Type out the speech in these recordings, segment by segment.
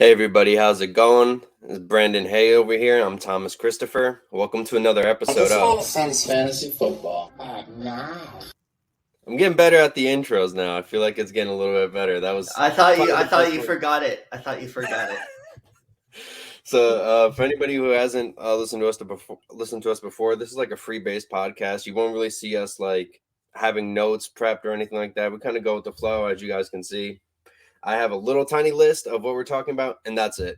Hey everybody, how's it going? It's Brandon Haye over here. I'm Thomas Christopher. Welcome to another episode of Fantasy Football. I'm getting better at the intros now. I feel like it's getting a little bit better. That was I thought you forgot it. So for anybody who hasn't listened to us before, this is like a free-based podcast. You won't really see us like having notes prepped or anything like that. We kind of go with the flow, as you guys can see. I have a little tiny list of what we're talking about, and that's it.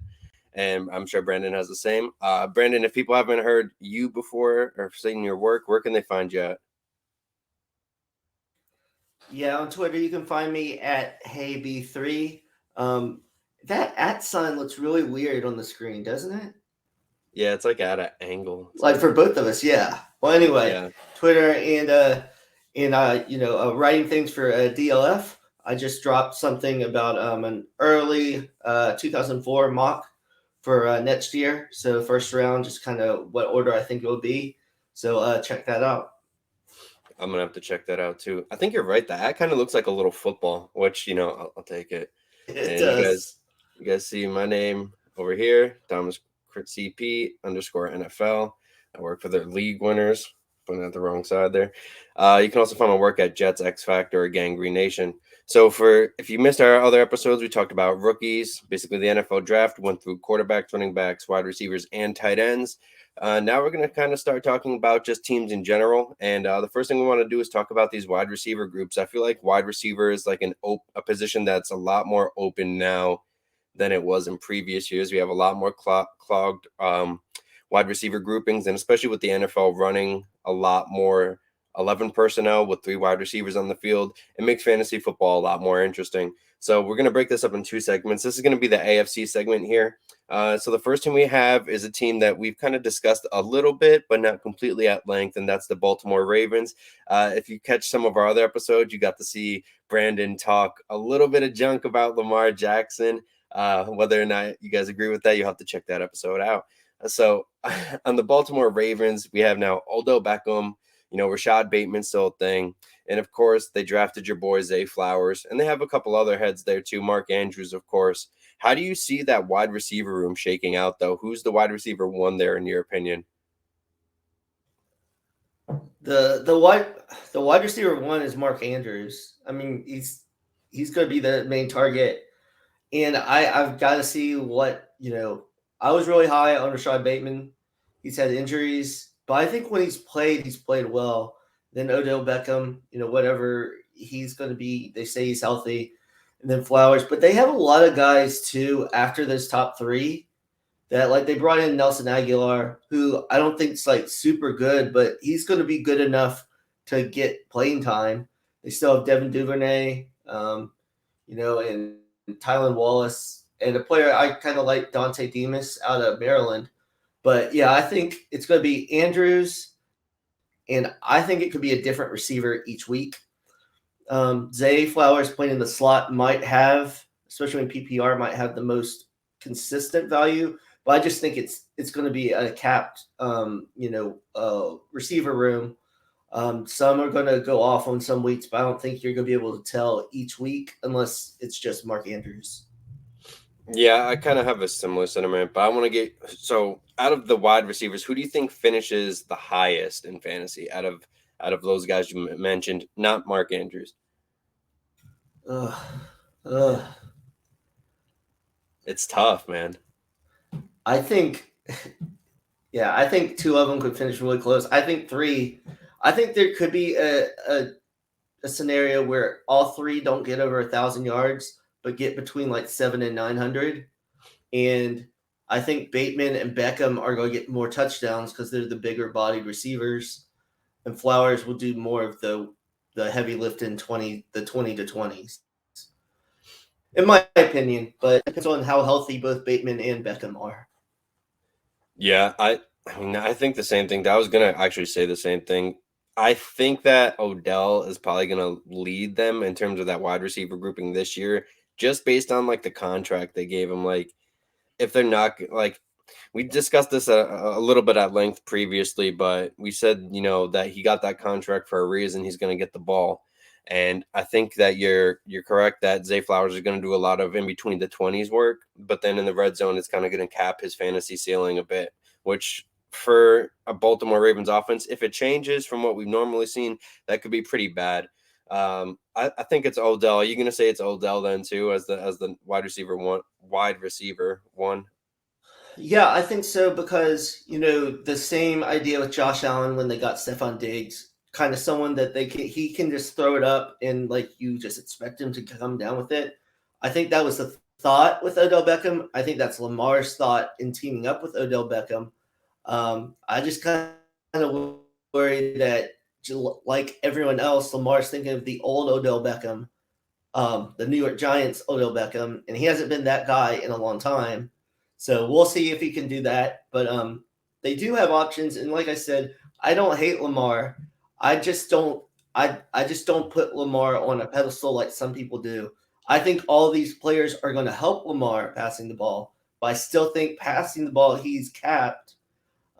And I'm sure Brandon has the same. Brandon, if people haven't heard you before or seen your work, where can they find you at? Yeah, on Twitter you can find me at HeyB3. That @ sign looks really weird on the screen, doesn't it? Yeah, it's like at an angle. Like for both of us, yeah. Well, anyway, Yeah. Twitter and writing things for DLF. I just dropped something about an early 2004 mock for next year. So first round, just kind of what order I think it will be. So check that out. I'm going to have to check that out too. I think you're right. That kind of looks like a little football, which, I'll take it. It does. You guys see my name over here, Thomas CP_NFL. I work for their league winners. Putting it at the wrong side there. You can also find my work at JetsXFactor or GangGreenNation. So if you missed our other episodes, we talked about rookies, basically the NFL draft, went through quarterbacks, running backs, wide receivers, and tight ends. Now we're going to kind of start talking about just teams in general. And the first thing we want to do is talk about these wide receiver groups. I feel like wide receiver is like a position that's a lot more open now than it was in previous years. We have a lot more clogged wide receiver groupings, and especially with the NFL running a lot more 11 personnel with 3 wide receivers on the field, it makes fantasy football a lot more interesting. So we're going to break this up in 2 segments. This is going to be the AFC segment here. So the first team we have is a team that we've kind of discussed a little bit, but not completely at length, and that's the Baltimore Ravens. If you catch some of our other episodes, you got to see Brandon talk a little bit of junk about Lamar Jackson. Whether or not you guys agree with that, you'll have to check that episode out. So on the Baltimore Ravens, we have now Odell Beckham, Rashad Bateman's still a thing. And of course, they drafted your boy Zay Flowers, and they have a couple other heads there too. Mark Andrews, of course. How do you see that wide receiver room shaking out, though? Who's the wide receiver one there, in your opinion? The wide receiver one is Mark Andrews. I mean, he's going to be the main target, and I've got to see what I was really high on Rashad Bateman. He's had injuries, but I think when he's played well. Then Odell Beckham, whatever he's going to be, they say he's healthy. And then Flowers. But they have a lot of guys, too, after those top 3 that, like, they brought in Nelson Aguilar, who I don't think is, like, super good, but he's going to be good enough to get playing time. They still have Devin Duvernay, and Tylan Wallace. And a player I kind of like, Dante Demas out of Maryland. But, yeah, I think it's going to be Andrews, and I think it could be a different receiver each week. Zay Flowers playing in the slot might have, especially in PPR, might have the most consistent value. But I just think it's going to be a capped, receiver room. Some are going to go off on some weeks, but I don't think you're going to be able to tell each week unless it's just Mark Andrews. Yeah, I kind of have a similar sentiment, but I want to so out of the wide receivers, who do you think finishes the highest in fantasy out of those guys you mentioned, not Mark Andrews? It's tough, man. I think 2 of them could finish really close. I think 3. I think there could be a scenario where all 3 don't get over 1,000 yards, but get between like 700 and 900. And I think Bateman and Beckham are going to get more touchdowns because they're the bigger bodied receivers. And Flowers will do more of the heavy lifting, the 20 to 20s. In my opinion, but it depends on how healthy both Bateman and Beckham are. Yeah, I think the same thing. I was going to actually say the same thing. I think that Odell is probably going to lead them in terms of that wide receiver grouping this year, just based on like the contract they gave him. Like, if they're not, like, we discussed this a little bit at length previously, but we said, that he got that contract for a reason. He's going to get the ball. And I think that you're correct that Zay Flowers is going to do a lot of in between the 20s work, but then in the red zone, it's kind of going to cap his fantasy ceiling a bit, which for a Baltimore Ravens offense, if it changes from what we've normally seen, that could be pretty bad. I think it's Odell. Are you going to say it's Odell then too as the wide receiver one? Yeah, I think so because the same idea with Josh Allen when they got Stephon Diggs, kind of someone that he can just throw it up and like you just expect him to come down with it. I think that was the thought with Odell Beckham. I think that's Lamar's thought in teaming up with Odell Beckham. I just kind of worry that like everyone else, Lamar's thinking of the old Odell Beckham, the New York Giants Odell Beckham, and he hasn't been that guy in a long time. So we'll see if he can do that. But they do have options, and like I said, I don't hate Lamar. I just don't. I just don't put Lamar on a pedestal like some people do. I think all these players are going to help Lamar passing the ball, but I still think passing the ball he's capped.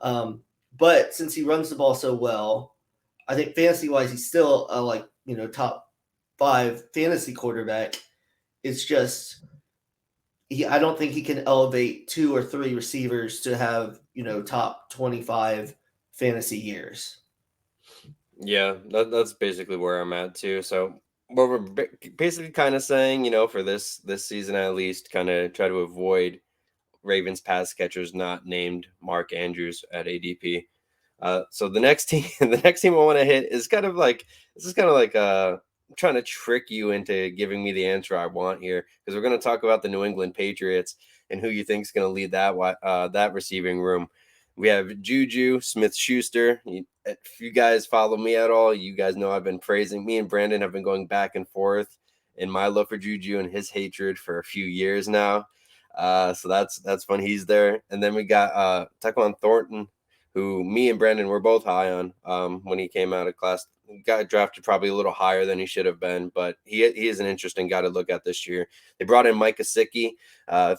But since he runs the ball so well, I think fantasy wise he's still a top 5 fantasy quarterback. It's just I don't think he can elevate 2 or 3 receivers to have top 25 fantasy years. Yeah, that's basically where I'm at too. So what we're basically kind of saying, for this season at least, kind of try to avoid Ravens pass catchers not named Mark Andrews at ADP. So the next team, the next team I want to hit is kind of like trying to trick you into giving me the answer I want here because we're going to talk about the New England Patriots and who you think is going to lead that receiving room. We have JuJu Smith-Schuster. If you guys follow me at all, you guys know I've been praising. Me and Brandon have been going back and forth in my love for JuJu and his hatred for a few years now. So that's fun. He's there, and then we got Tyquan Thornton, who me and Brandon were both high on when he came out of class. He got drafted probably a little higher than he should have been, but he is an interesting guy to look at this year. They brought in Mike Gesicki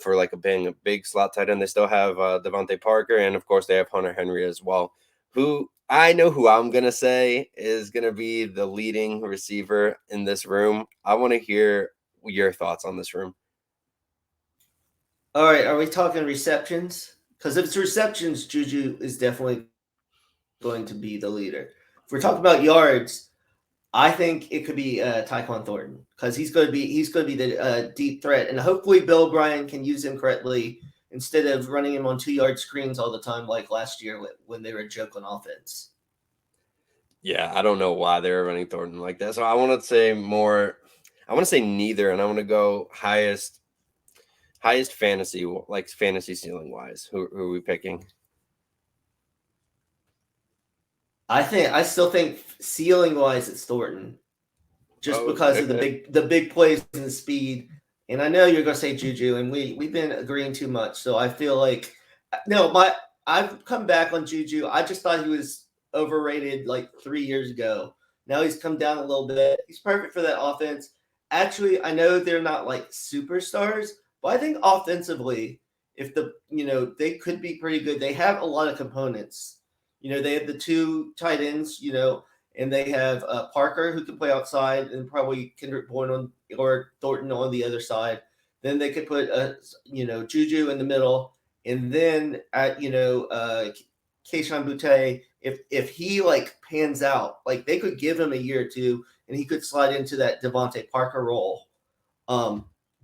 for like being a big slot tight end. They still have Devontae Parker, and of course they have Hunter Henry as well, who I know who I'm going to say is going to be the leading receiver in this room. I want to hear your thoughts on this room. All right, are we talking receptions? Because if it's receptions, JuJu is definitely going to be the leader. If we're talking about yards, I think it could be Tyquan Thornton because he's going to be the deep threat, and hopefully Bill O'Brien can use him correctly instead of running him on 2-yard screens all the time like last year when they were a joke on offense. Yeah, I don't know why they were running Thornton like that. So I want to say more. I want to say neither, and I want to go highest fantasy, like fantasy ceiling wise. Who are we picking? I still think ceiling wise it's Thornton, just because of the big plays and the speed. And I know you're gonna say JuJu, and we've been agreeing too much. So I feel like I've come back on JuJu. I just thought he was overrated like 3 years ago. Now he's come down a little bit. He's perfect for that offense. Actually, I know they're not like superstars, but I think offensively, if they could be pretty good. They have a lot of components. They have the 2 tight ends, and they have Parker who can play outside and probably Kendrick Bourne or Thornton on the other side. Then they could put JuJu in the middle, and then at Kayshon Boutte, if he like pans out, like they could give him a year or two, and he could slide into that Devontae Parker role.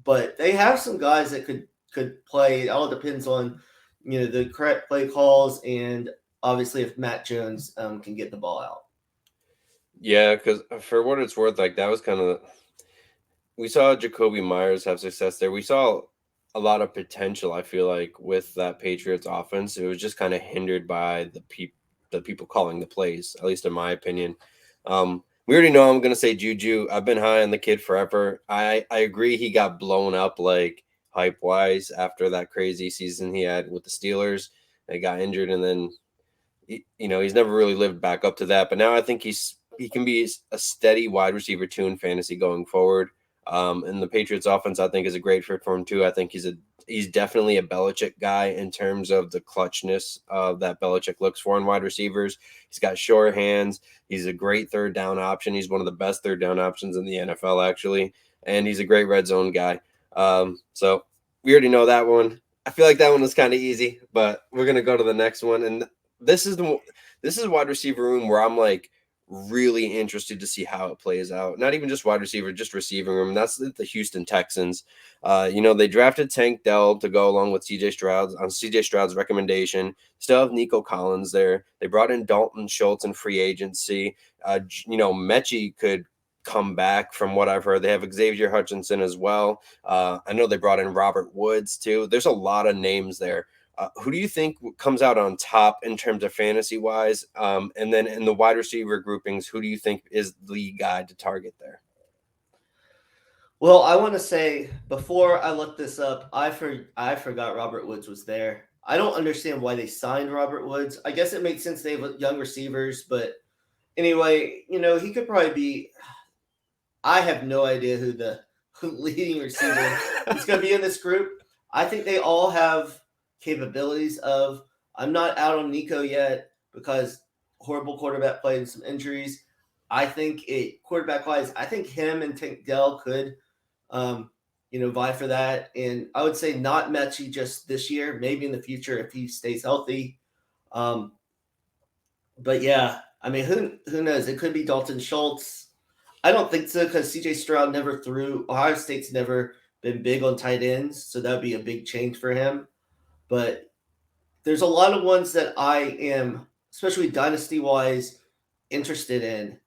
But they have some guys that could play. It all depends on the correct play calls and obviously if Matt Jones can get the ball out. Yeah, because for what it's worth, like that was kind of we saw Jacoby Myers have success there. We saw a lot of potential. I feel like with that Patriots offense, it was just kind of hindered by the people calling the plays. At least in my opinion. We already know I'm gonna say JuJu. I've been high on the kid forever. I agree he got blown up like hype wise after that crazy season he had with the Steelers. He got injured and then he's never really lived back up to that. But now I think he can be a steady wide receiver 2 in fantasy going forward. And the Patriots offense, I think, is a great fit for him too. I think he's definitely a Belichick guy in terms of the clutchness that Belichick looks for in wide receivers. He's got sure hands. He's a great third down option. He's one of the best third down options in the NFL, actually. And he's a great red zone guy. So we already know that one. I feel like that one was kind of easy, but we're going to go to the next one. And this is wide receiver room where I'm like, really interested to see how it plays out. Not even just wide receiver, just receiving room. That's the Houston Texans. They drafted Tank Dell to go along with CJ Stroud on CJ Stroud's recommendation. Still have Nico Collins there. They brought in Dalton Schultz in free agency. Mechie could come back from what I've heard. They have Xavier Hutchinson as well. I know they brought in Robert Woods too. There's a lot of names there. Who do you think comes out on top in terms of fantasy wise? And then in the wide receiver groupings, who do you think is the guy to target there? Well, I want to say before I looked this up, I forgot Robert Woods was there. I don't understand why they signed Robert Woods. I guess it makes sense they have young receivers, but anyway, he could probably be. I have no idea who the leading receiver is going to be in this group. I think they all have capabilities of. I'm not out on Nico yet because horrible quarterback play and some injuries. I think quarterback wise, I think him and Tank Dell could, vie for that. And I would say not Mechie just this year, maybe in the future if he stays healthy. But yeah, I mean, who knows? It could be Dalton Schultz. I don't think so because CJ Stroud never threw. Ohio State's never been big on tight ends, so that would be a big change for him. But there's a lot of ones that I am, especially dynasty-wise, interested in,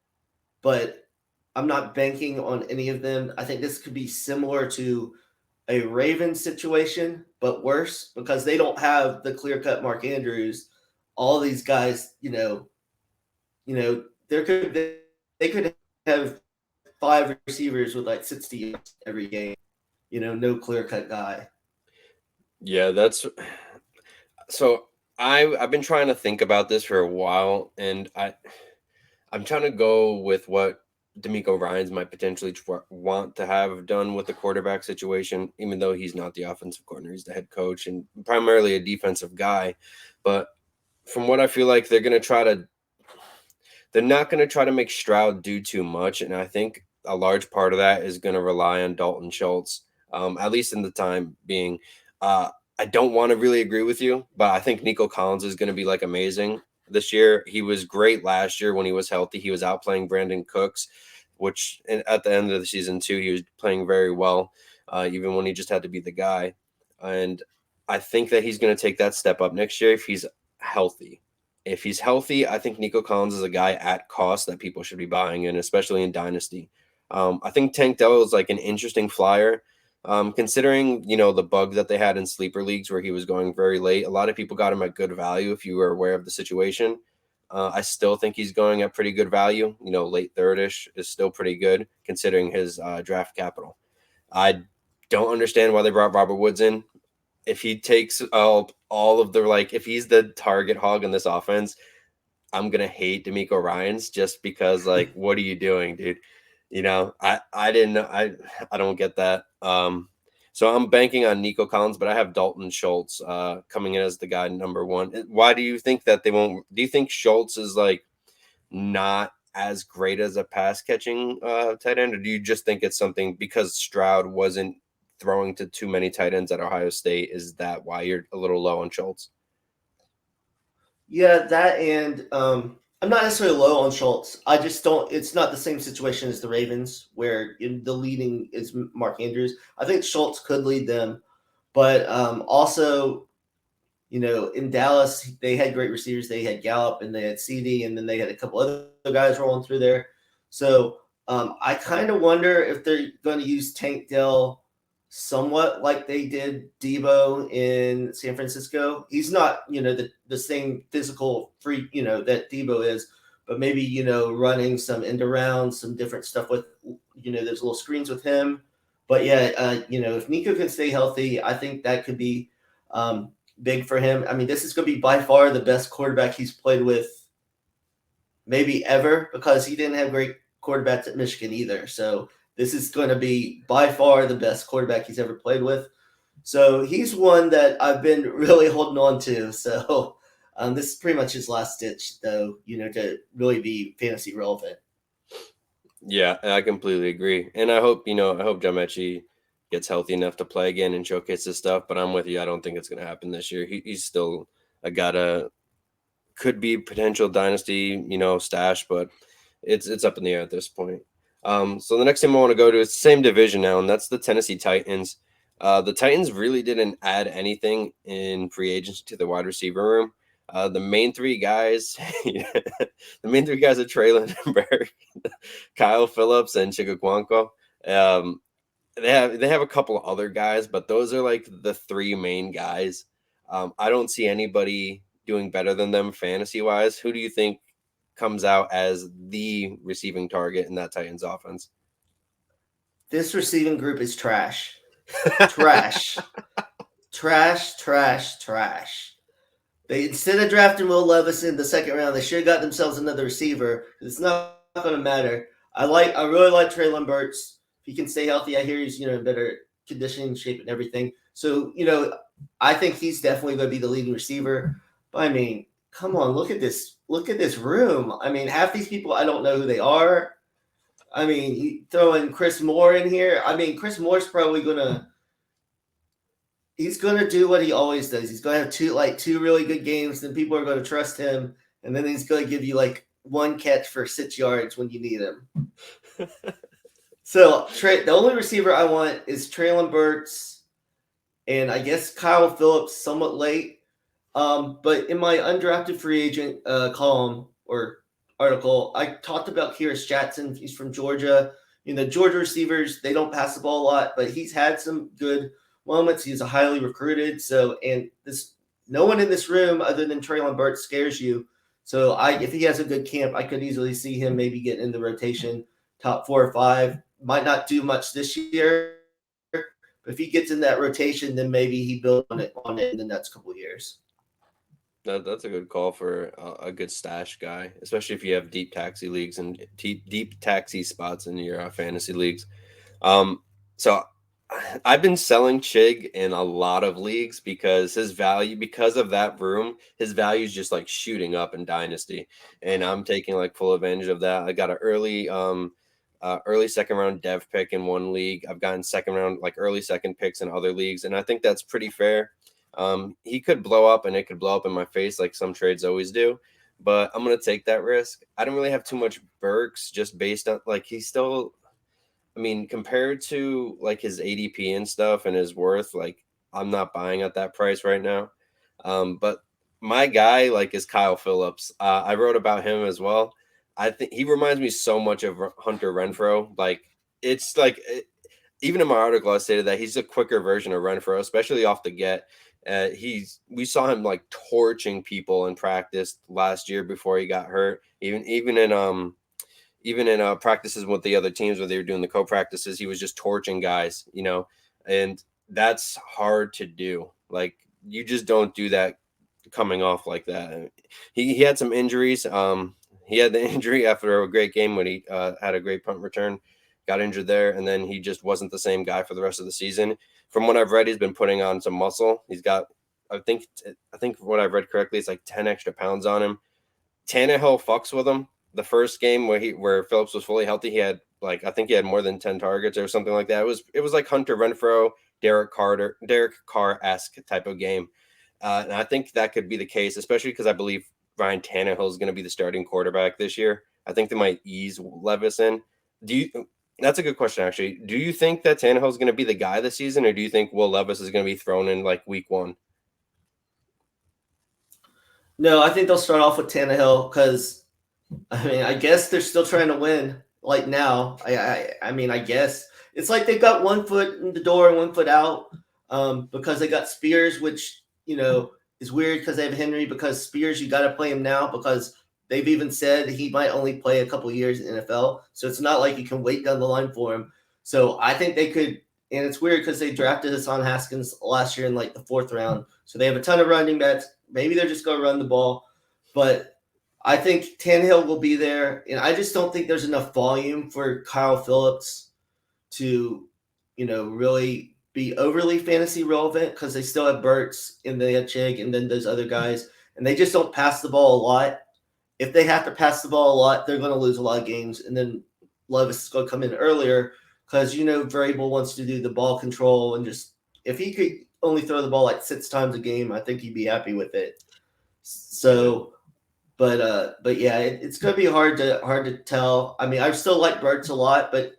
but I'm not banking on any of them. I think this could be similar to a Ravens situation, but worse because they don't have the clear-cut Mark Andrews. All these guys, they could have 5 receivers with like 60 yards every game. No clear-cut guy. Yeah, that's so. I've been trying to think about this for a while, and I'm trying to go with what DeMeco Ryans might potentially want to have done with the quarterback situation, even though he's not the offensive coordinator, he's the head coach and primarily a defensive guy. But from what I feel like, they're not going to try to make Stroud do too much, and I think a large part of that is going to rely on Dalton Schultz, at least in the time being. I don't want to really agree with you, but I think Nico Collins is going to be like amazing this year. He was great last year when he was healthy. He was outplaying Brandon Cooks, which at the end of the season too, he was playing very well, even when he just had to be the guy. And I think that he's going to take that step up next year if he's healthy. If he's healthy, I think Nico Collins is a guy at cost that people should be buying in, especially in Dynasty. I think Tank Dell is like an interesting flyer. Considering, the bug that they had in sleeper leagues where he was going very late, a lot of people got him at good value if you were aware of the situation. I still think he's going at pretty good value. Late third-ish is still pretty good considering his draft capital. I don't understand why they brought Robert Woods in. If he takes all of the, if he's the target hog in this offense, I'm going to hate DeMeco Ryans just because, what are you doing, dude? I didn't know. I don't get that. So I'm banking on Nico Collins, but I have Dalton Schultz coming in as the guy number 1. Why do you think that they won't? Do you think Schultz is not as great as a pass catching tight end, or do you just think it's something because Stroud wasn't throwing to too many tight ends at Ohio State? Is that why you're a little low on Schultz? Yeah, that and I'm not necessarily low on Schultz. I just don't. It's not the same situation as the Ravens, where the leading is Mark Andrews. I think Schultz could lead them, but also, in Dallas they had great receivers. They had Gallup and they had CD, and then they had a couple other guys rolling through there. So I kind of wonder if they're going to use Tank Dell somewhat like they did Debo in San Francisco. He's not, the same physical freak, that Debo is, but maybe, running some end around, some different stuff with, there's little screens with him. But yeah, if Nico can stay healthy, I think that could be big for him. I mean, this is going to be by far the best quarterback he's played with maybe ever because he didn't have great quarterbacks at Michigan either. So this is going to be by far the best quarterback he's ever played with. So he's one that I've been really holding on to. So this is pretty much his last ditch, though, to really be fantasy relevant. Yeah, I completely agree. And I hope John Mechie gets healthy enough to play again and showcase his stuff. But I'm with you. I don't think it's going to happen this year. He's still a guy could be potential dynasty, stash, but it's up in the air at this point. So the next team I want to go to is the same division now, and that's the Tennessee Titans. The Titans really didn't add anything in free agency to the wide receiver room. The main three guys, are Treylon Burke, Kyle Phillips, and Chigaquanko. They have a couple of other guys, but those are like the three main guys. I don't see anybody doing better than them fantasy wise. Who do you think comes out as the receiving target in that Titans offense? This receiving group is trash. Trash. Trash. They, instead of drafting Will Levis in the second round, they should have got themselves another receiver. It's not going to matter. I really like Treylon Burks. If he can stay healthy, I hear he's in better conditioning shape and everything. So I think he's definitely going to be the leading receiver. But I mean, come on, look at this room. I mean, half these people I don't know who they are. I mean, you throw in Chris Moore in here. I mean, Chris Moore's probably he's gonna do what he always does. He's gonna have two really good games, then people are gonna trust him, and then he's gonna give you like one catch for 6 yards when you need him. So the only receiver I want is Treylon Burks, and I guess Kyle Phillips somewhat late. But in my undrafted free agent column or article, I talked about Kyrus Jackson. He's from Georgia. Georgia receivers, they don't pass the ball a lot, but he's had some good moments. He's a highly recruited. So, and no one in this room other than Treylon Burks scares you. So if he has a good camp, I could easily see him maybe getting in the rotation, top 4 or 5. Might not do much this year, but if he gets in that rotation, then maybe he builds on it in the next couple of years. That's a good call for a good stash guy, especially if you have deep taxi leagues and deep taxi spots in your fantasy leagues. So I've been selling Chig in a lot of leagues because because of that room, his value is just like shooting up in Dynasty, and I'm taking like full advantage of that. I got an early second round dev pick in one league. I've gotten second round, like early second picks in other leagues, and I think that's pretty fair. He could blow up and it could blow up in my face like some trades always do, but I'm going to take that risk. I don't really have too much Burks just based on like he's still, I mean, compared to like his ADP and stuff and his worth, like I'm not buying at that price right now. But my guy like is Kyle Phillips. I wrote about him as well. I think he reminds me so much of Hunter Renfrow. Like it's like even in my article, I stated that he's a quicker version of Renfrow, especially off the get. We saw him like torching people in practice last year before he got hurt. Even in practices with the other teams where they were doing the co-practices, he was just torching guys, and that's hard to do. Like you just don't do that coming off like that. He had some injuries. He had the injury after a great game when he had a great punt return, got injured there, and then he just wasn't the same guy for the rest of the season. From what I've read, he's been putting on some muscle. He's got, I think what I've read correctly, it's like 10 extra pounds on him. Tannehill fucks with him. The first game where Phillips was fully healthy, he had I think he had more than 10 targets or something like that. It was like Hunter Renfrow, Derek Carr-esque type of game. And I think that could be the case, especially because I believe Ryan Tannehill is going to be the starting quarterback this year. I think they might ease Levis in. That's a good question, actually. Do you think that Tannehill is going to be the guy this season, or do you think Will Levis is going to be thrown in like week 1? No, I think they'll start off with Tannehill because, I guess they're still trying to win like now. I guess it's like they've got one foot in the door and one foot out because they got Spears, which, is weird because they have Henry, because Spears, you got to play him now because they've even said he might only play a couple years in the NFL. So it's not like you can wait down the line for him. So I think they could, and it's weird because they drafted Hassan Haskins last year in like the 4th round. So they have a ton of running backs. Maybe they're just going to run the ball. But I think Tannehill will be there. And I just don't think there's enough volume for Kyle Phillips. to, really be overly fantasy relevant because they still have Burks and they have Chig and then those other guys, and they just don't pass the ball a lot. If they have to pass the ball a lot, they're going to lose a lot of games, and then Levis is going to come in earlier because Vrabel wants to do the ball control and just if he could only throw the ball like 6 times a game, I think he'd be happy with it. So, but yeah, it's going to be hard to tell. I mean, I still like Burks a lot, but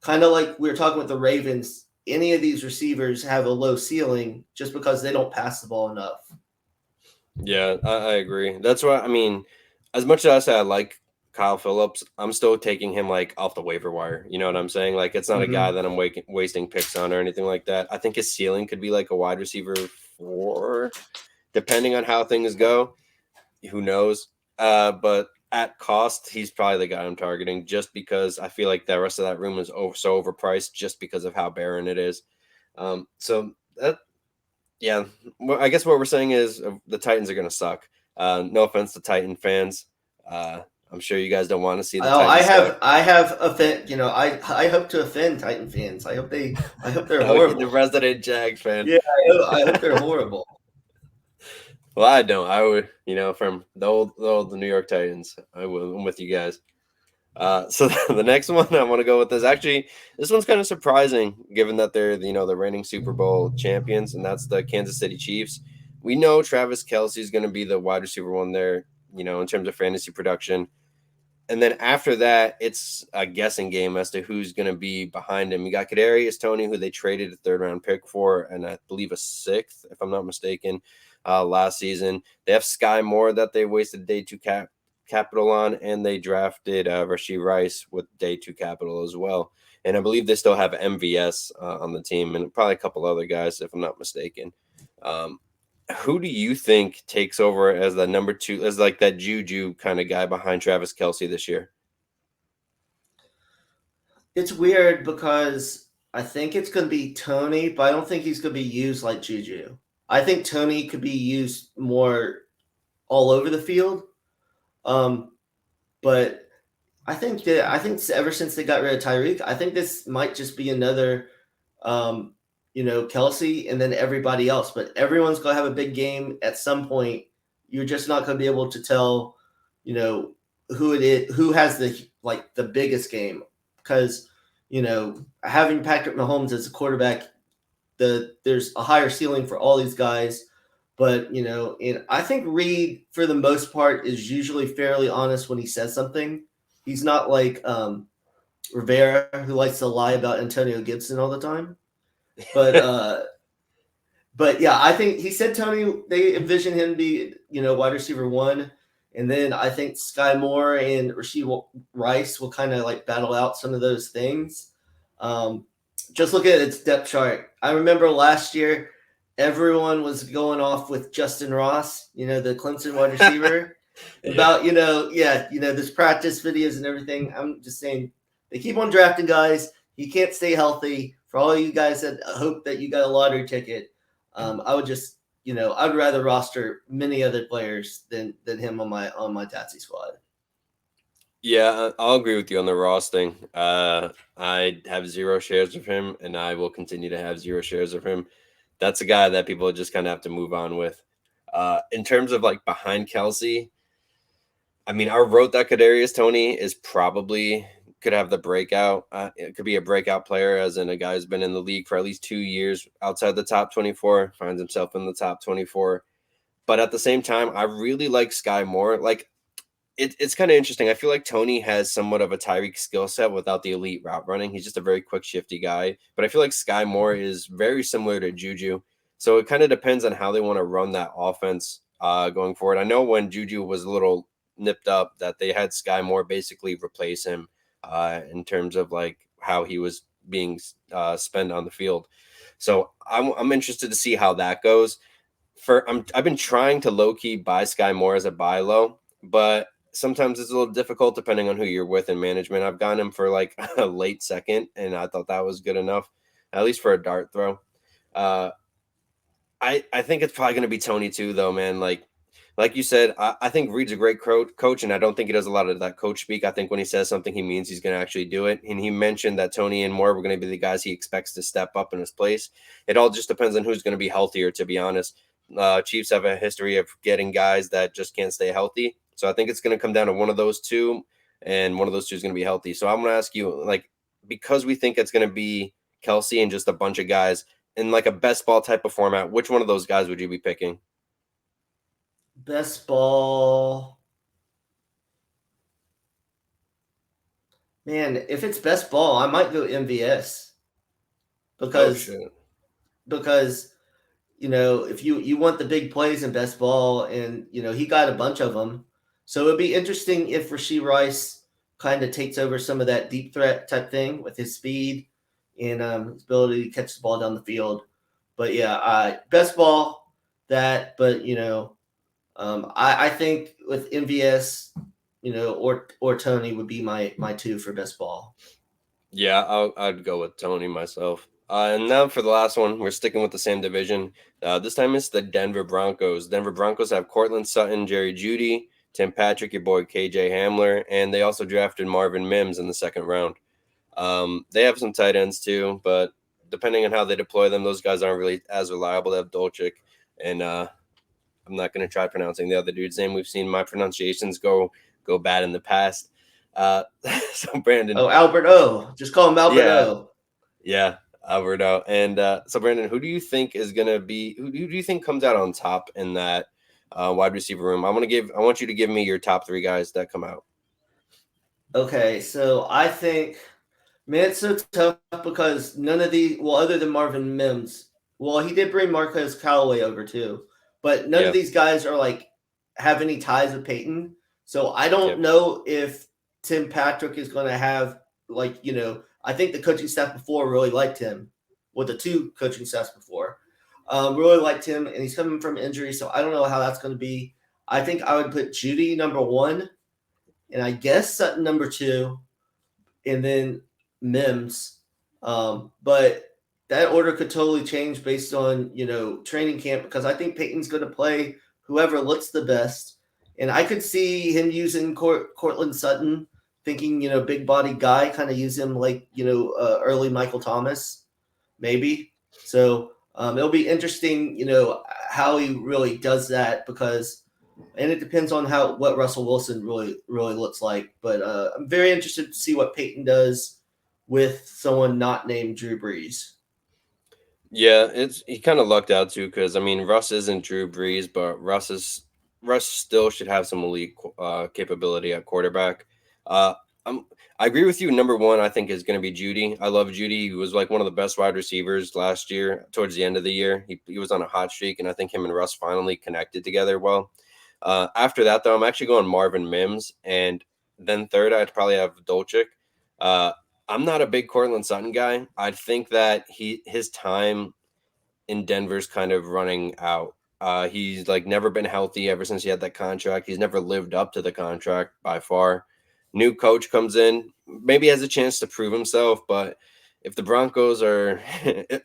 kind of like we were talking with the Ravens, any of these receivers have a low ceiling just because they don't pass the ball enough. Yeah, I agree. That's why, I mean, as much as I say I like Kyle Phillips, I'm still taking him like off the waiver wire. You know what I'm saying? Like, it's not a guy that I'm wasting picks on or anything like that. I think his ceiling could be like a wide receiver 4, depending on how things go. Who knows? But at cost, he's probably the guy I'm targeting just because I feel like the rest of that room is so overpriced just because of how barren it is. So that, yeah, well, I guess what we're saying is the Titans are going to suck. No offense to Titan fans. I'm sure you guys don't want to see the Titans suck. I have offend. I hope to offend Titan fans. I hope they're horrible. The resident Jags fan. Yeah, I hope they're horrible. Well, I don't. I would, from the old New York Titans. I'm with you guys. So the next one I want to go with is actually, this one's kind of surprising given that they're, the reigning Super Bowl champions, and that's the Kansas City Chiefs. We know Travis Kelce is going to be the wide receiver one there, in terms of fantasy production. And then after that, it's a guessing game as to who's going to be behind him. You got Kadarius Toney, who they traded a 3rd-round pick for, and I believe a 6th, if I'm not mistaken, last season. They have Sky Moore that they wasted day 2 capital on, and they drafted Rashee Rice with day 2 capital as well. And I believe they still have MVS on the team and probably a couple other guys, if I'm not mistaken. Who do you think takes over as the number 2, as like that Juju kind of guy behind Travis Kelce this year? It's weird because I think it's going to be Toney, but I don't think he's going to be used like Juju. I think Toney could be used more all over the field. But I think ever since they got rid of Tyreek, I think this might just be another, Kelce and then everybody else. But everyone's going to have a big game at some point. You're just not going to be able to tell, who it is, who has the biggest game. Because, having Patrick Mahomes as a quarterback, there's a higher ceiling for all these guys. But, and I think Reed, for the most part, is usually fairly honest when he says something. He's not like Rivera, who likes to lie about Antonio Gibson all the time. But, but yeah, I think he said Toney, they envision him to be, wide receiver 1. And then I think Sky Moore and Rashee Rice will kind of like battle out some of those things. Just look at its depth chart. I remember last year, everyone was going off with Justin Ross, the Clemson wide receiver, about, this practice videos and everything. I'm just saying they keep on drafting guys. He can't stay healthy. For all you guys that hope that you got a lottery ticket, I would just, I'd rather roster many other players than him on my Tatsy squad. Yeah, I'll agree with you on the Ross thing. I have 0 shares of him, and I will continue to have 0 shares of him. That's a guy that people just kind of have to move on with. In terms of like behind Kelce, I mean, I wrote that Kadarius Toney is probably could have the breakout. It could be a breakout player, as in a guy who's been in the league for at least 2 years outside the top 24, finds himself in the top 24. But at the same time, I really like Sky Moore. Like, it's kind of interesting. I feel like Toney has somewhat of a Tyreek skill set without the elite route running. He's just a very quick, shifty guy. But I feel like Sky Moore is very similar to Juju. So it kind of depends on how they want to run that offense going forward. I know when Juju was a little nipped up that they had Sky Moore basically replace him in terms of like how he was being spent on the field. So I'm interested to see how that goes. I've been trying to low key buy Sky Moore as a buy low, but sometimes it's a little difficult depending on who you're with in management. I've gotten him for like a late second, and I thought that was good enough, at least for a dart throw. I think it's probably going to be Toney too, though, man. Like, like you said, I think Reed's a great coach, and I don't think he does a lot of that coach speak. I think when he says something, he means he's going to actually do it. And he mentioned that Tony and Moore were going to be the guys he expects to step up in his place. It all just depends on who's going to be healthier, to be honest. Chiefs have a history of getting guys that just can't stay healthy. So I think it's going to come down to one of those two, and one of those two is going to be healthy. So I'm going to ask you, like, because we think it's going to be Kelsey and just a bunch of guys in like a best ball type of format, which one of those guys would you be picking? Best ball. Man, if it's best ball, I might go MVS Oh, because shit. because if you want the big plays in best ball, and he got a bunch of them, so it'd be interesting if Rashee Rice kind of takes over some of that deep threat type thing with his speed and his ability to catch the ball down the field. But yeah, best ball that, but I think with MVS, or Tony would be my two for best ball. Yeah, I'd go with Tony myself. And now for the last one, we're sticking with the same division. This time it's the Denver Broncos. Denver Broncos have Cortland Sutton, Jerry Jeudy, Tim Patrick, your boy KJ Hamler, and they also drafted Marvin Mims in the second round. They have some tight ends too, but depending on how they deploy them, those guys aren't really as reliable. They have Dolchik, and I'm not going to try pronouncing the other dude's name. We've seen my pronunciations go bad in the past. Uh, so Brandon, Oh, Albert O. Just call him Albert yeah, O. yeah, Alberto. And so Brandon, who do you think is going to be? Who do you think comes out on top in that wide receiver room? I want you to give me your top three guys that come out. Okay, so I think, man, it's so tough because none of the, well, other than Marvin Mims, well, he did bring Marquez Callaway over too, but none of Yeah, these guys are like have any ties with Peyton. So I don't yep, know if Tim Patrick is going to have, like, I think the coaching staff before really liked him. Well, the two coaching staffs before really liked him, and he's coming from injury, so I don't know how that's going to be. I think I would put Jeudy number one, and I guess Sutton number two, and then Mims. But that order could totally change based on training camp, because I think Peyton's going to play whoever looks the best, and I could see him using Cortland Sutton, thinking big body guy, kind of use him like early Michael Thomas, maybe. So it'll be interesting, how he really does that, because and it depends on what Russell Wilson really looks like. But I'm very interested to see what Peyton does with someone not named Drew Brees. yeah. He kind of lucked out too because I mean Russ isn't Drew Brees, but Russ still should have some elite capability at quarterback. Uh, I'm, I agree with you. Number one, I think is going to be Jeudy. I love Jeudy. He was like one of the best wide receivers last year. Towards the end of the year, he was on a hot streak, and I think him and Russ finally connected together well. After that, though, I'm actually going Marvin Mims, and then third, I'd probably have Dolchik. Uh, I'm not a big Cortland Sutton guy. I think that his time in Denver's kind of running out. He's like never been healthy ever since he had that contract. He's never lived up to the contract by far. New coach comes in, maybe has a chance to prove himself, but if the Broncos are,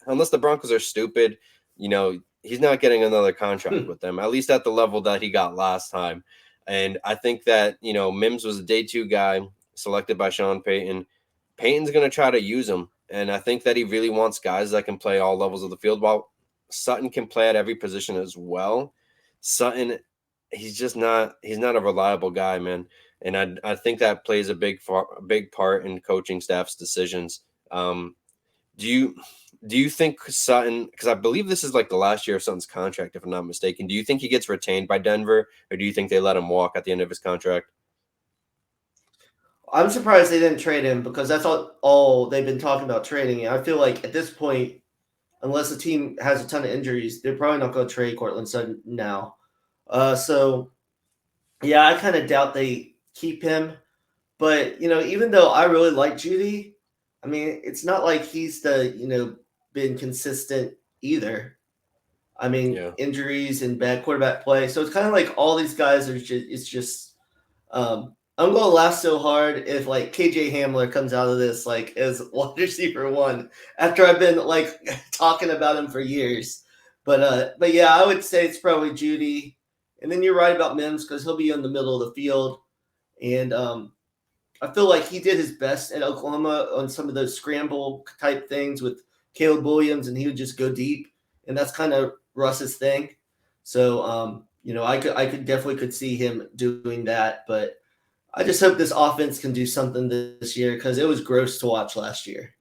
unless the Broncos are stupid, he's not getting another contract with them, at least at the level that he got last time. And I think that, Mims was a day two guy selected by Sean Payton. Payton's going to try to use him. And I think that he really wants guys that can play all levels of the field. While Sutton can play at every position as well, Sutton, he's not a reliable guy, man. And I think that plays a big part in coaching staff's decisions. Um, do you think Sutton, because I believe this is like the last year of Sutton's contract, if I'm not mistaken, do you think he gets retained by Denver, or do you think they let him walk at the end of his contract? I'm surprised they didn't trade him, because that's all they've been talking about trading. And I feel like at this point, unless the team has a ton of injuries, they're probably not going to trade Cortland Sutton now. So yeah, I kind of doubt they keep him. But even though I really like Jeudy, I mean, it's not like he's been consistent either. I mean, Yeah. injuries and bad quarterback play. So it's kind of like all these guys are just. It's just. I'm gonna laugh so hard if like KJ Hamler comes out of this like as wide receiver one after I've been like talking about him for years. But yeah, I would say it's probably Jeudy, And then you're right about Mims because he'll be in the middle of the field. And I feel like he did his best at Oklahoma on some of those scramble type things with Caleb Williams, and he would just go deep. And that's kind of Russ's thing. So, I could definitely could see him doing that. But I just hope this offense can do something this year because it was gross to watch last year.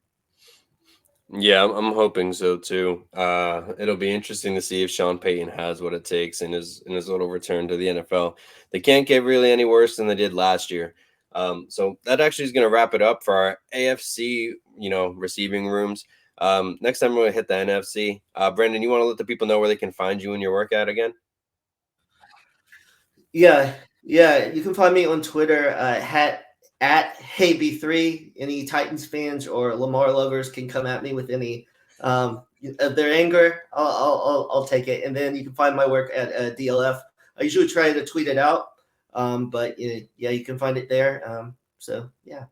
Yeah, I'm hoping so too. It'll be interesting to see if Sean Payton has what it takes in his little return to the NFL. They can't get really any worse than they did last year. So that actually is going to wrap it up for our AFC, receiving rooms. Next time we're going to hit the NFC. Brandon, you want to let the people know where they can find you and your work at again? Yeah, yeah. You can find me on Twitter at HeyB3. Any Titans fans or Lamar lovers can come at me with any of their anger. I'll take it. And then you can find my work at DLF. I usually try to tweet it out, but yeah, you can find it there. So yeah.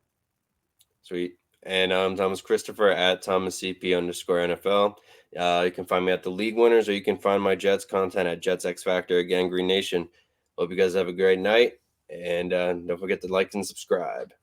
Sweet. And I'm Thomas Christopher at ThomasCP_NFL. You can find me at the League Winners, or you can find my Jets content at JetsXFactor, GangGreenNation. Hope you guys have a great night, and don't forget to like and subscribe.